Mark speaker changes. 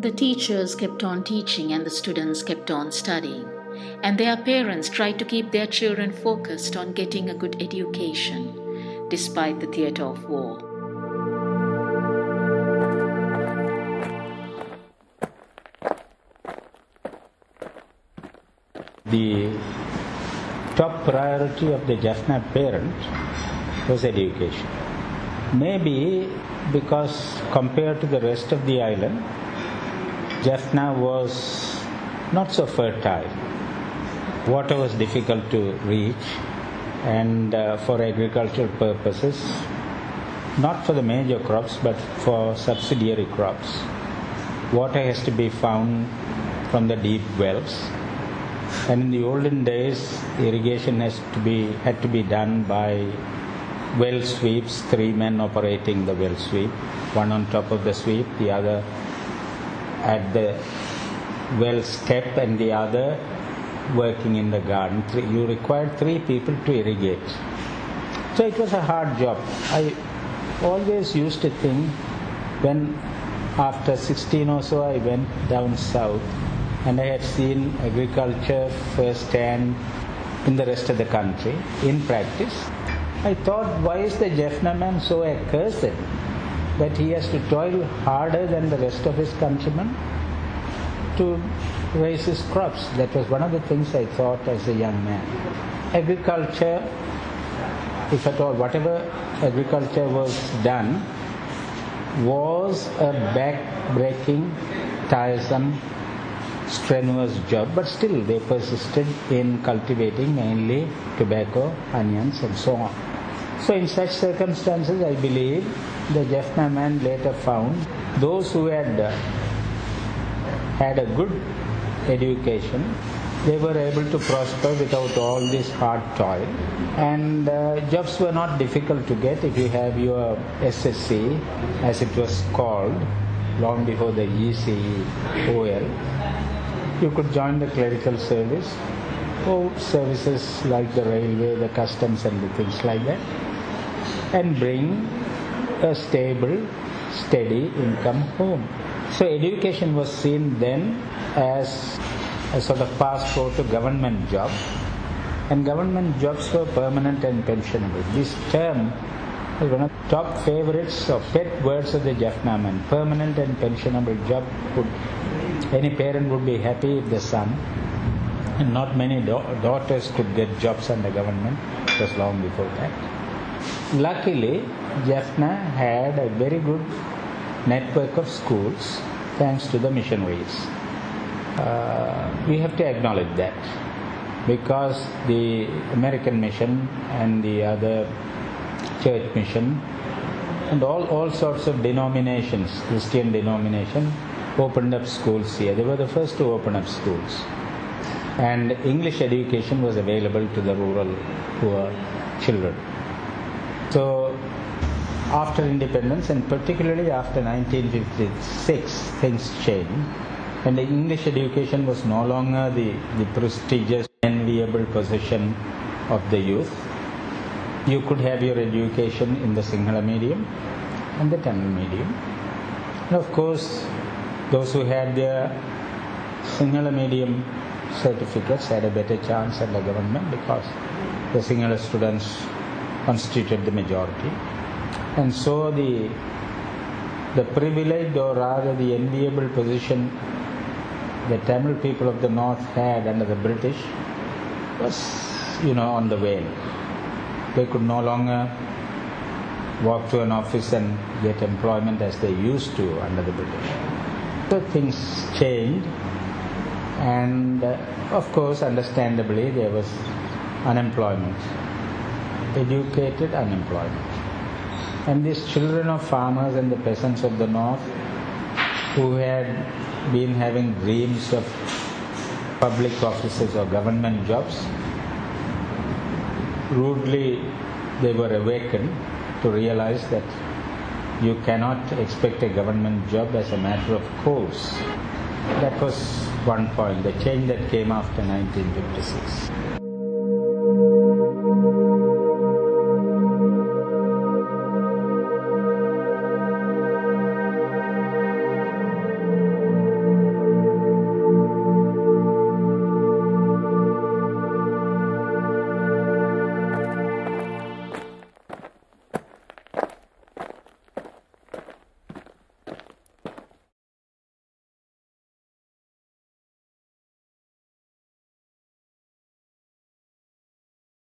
Speaker 1: The teachers kept on teaching and the students kept on studying, and their parents tried to keep their children focused on getting a good education, despite the theatre of war.
Speaker 2: The top priority of the Jaffna parent was education. Maybe because compared to the rest of the island, Jaffna was not so fertile. Water was difficult to reach, and for agricultural purposes, not for the major crops but for subsidiary crops, water has to be found from the deep wells. And in the olden days, irrigation had to be done by well sweeps, 3 men operating the well sweep, one on top of the sweep, the other at the well step, and the other working in the garden. You required 3 people to irrigate. So it was a hard job. I always used to think, when after 16 or so I went down south and I had seen agriculture firsthand in the rest of the country in practice, I thought, why is the Jaffna man so accursed that he has to toil harder than the rest of his countrymen to raise his crops? That was one of the things I thought as a young man. Agriculture, if at all, whatever agriculture was done, was a back-breaking, tiresome, strenuous job, but still they persisted in cultivating mainly tobacco, onions and so on. So in such circumstances, I believe the Jaffna man later found those who had a good education, they were able to prosper without all this hard toil, and jobs were not difficult to get. If you have your SSC, as it was called long before the ECOL, you could join the clerical service or services like the railway, the customs and the things like that, and bring a stable, steady income home. So education was seen then as a sort of passport to government job, and government jobs were permanent and pensionable. This term is one of the top favorites or pet words of the Jaffna man. Permanent and pensionable job. Any parent would be happy if the son, and not many daughters could get jobs under government. It was long before that. Luckily, Jaffna had a very good network of schools thanks to the missionaries. We have to acknowledge that, because the American mission and the other church mission and all sorts of denominations, Christian denomination, opened up schools here. They were the first to open up schools. And English education was available to the rural poor children. So after independence, and particularly after 1956, things changed, and the English education was no longer the prestigious, enviable possession of the youth. You could have your education in the Sinhala medium and the Tamil medium. And of course, those who had their Sinhala medium certificates had a better chance at the government, because the Sinhala students constituted the majority. And so the privileged, or rather the enviable position the Tamil people of the north had under the British was, on the wane. They could no longer walk to an office and get employment as they used to under the British. So things changed, and of course, understandably, there was unemployment, educated unemployment. And these children of farmers and the peasants of the north, who had been having dreams of public offices or government jobs, rudely they were awakened to realize that you cannot expect a government job as a matter of course. That was one point, the change that came after 1956.